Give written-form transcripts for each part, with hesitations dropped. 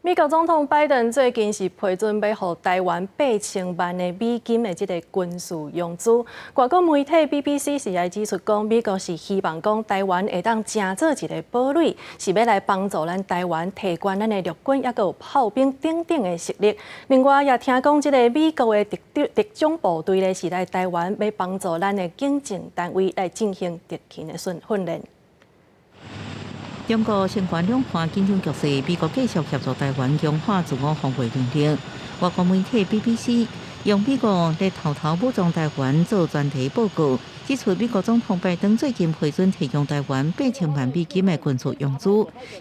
美国总统拜登最近是批准要予台湾8000万的美金的这个军事用资。外国媒体 BBC 是来指出讲，美国是希望讲台湾会当成做一个堡垒，是要来帮助咱台湾提悬咱的陆军也有炮兵等等的实力。另外也听讲，这个美国的特种部队咧是来台湾要帮助咱的警政单位来进行特勤的训练。 中国新冠两化紧张局势，美国继续协助台湾强化自我防卫能力。外国媒体 BBC 用美国在偷武装台湾做专题报告，指出美国总统拜登最近批准提供台湾8000万美金的军事用资，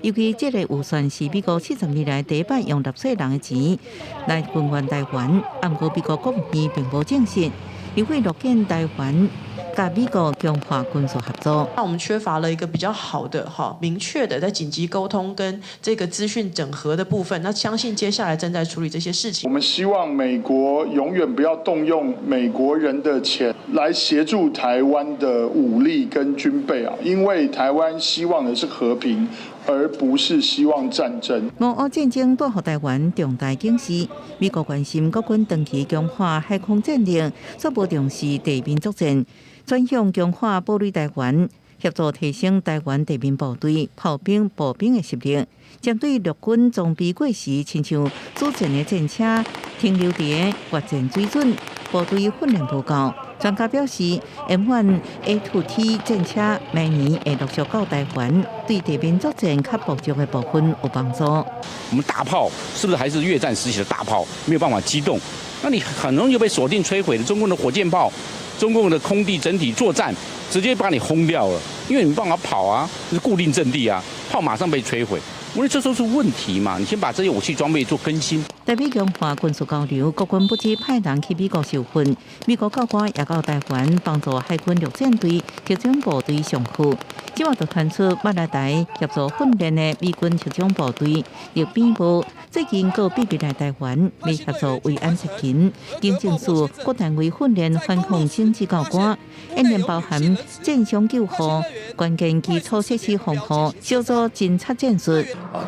尤其这个预算是美国40年来第一摆用纳税人的钱来军援台湾。不过美国国务院并无证实，因为乐见台湾。 跟美国强化军事合作，那我们缺乏了一个比较好的、明确的在紧急沟通跟这个资讯整合的部分。那相信接下来正在处理这些事情。我们希望美国永远不要动用美国人的钱来协助台湾的武力跟军备啊，因为台湾希望的是和平。 而不是希望战争。俄乌战争带予台湾重大警示，美国关心国军长期强化海空战力，却无重视地面作战，转向强化堡垒台湾，协助提升台湾地面部队、炮兵、步兵的实力。针对陆军装备过时，亲像主战的战车停留在越战水准，部队训练不够。 专家表示 ，M1A2T 战车明年会陆续到台湾，对地面作战较薄弱的部分有帮助。我们大炮是不是还是越战时期的大炮，没有办法机动？那你很容易就被锁定摧毁了。中共的火箭炮、中共的空地整体作战，直接把你轰掉了，因为你没办法跑啊，是固定阵地啊，炮马上被摧毁。 我说这都是问题嘛，你先把这些武器装备做更新。台美强化军事交流，国军不止派人去美国受训，美国高官也到台湾帮助海军陆战队、特种部队上课。今晚就传出马来台协助训练的美军特种部队陆兵部，最近个秘密来台湾，要协助维安特勤。经政署各单位训练反恐政治高官，演练包含战伤救护、关键基础设施防护、小组侦察战术。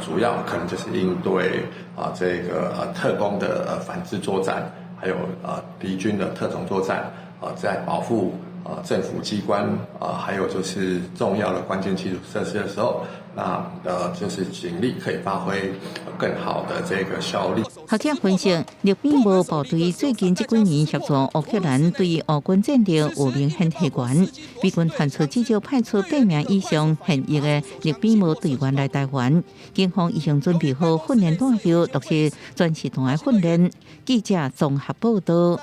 主要可能就是应对这个特工的反制作战，还有敌军的特种作战，在保护政府机关还有就是重要的关键基础设施的时候，那就是警力可以发挥更好的这个效力。学者分析，陆兵部部队最近这几年协助乌克兰对俄军战力有明显提悬。美军传出至少派出8名以上现役的陆兵部队员来台湾，警方已经准备好训练弹药，陆续全时段训练。记者综合报道。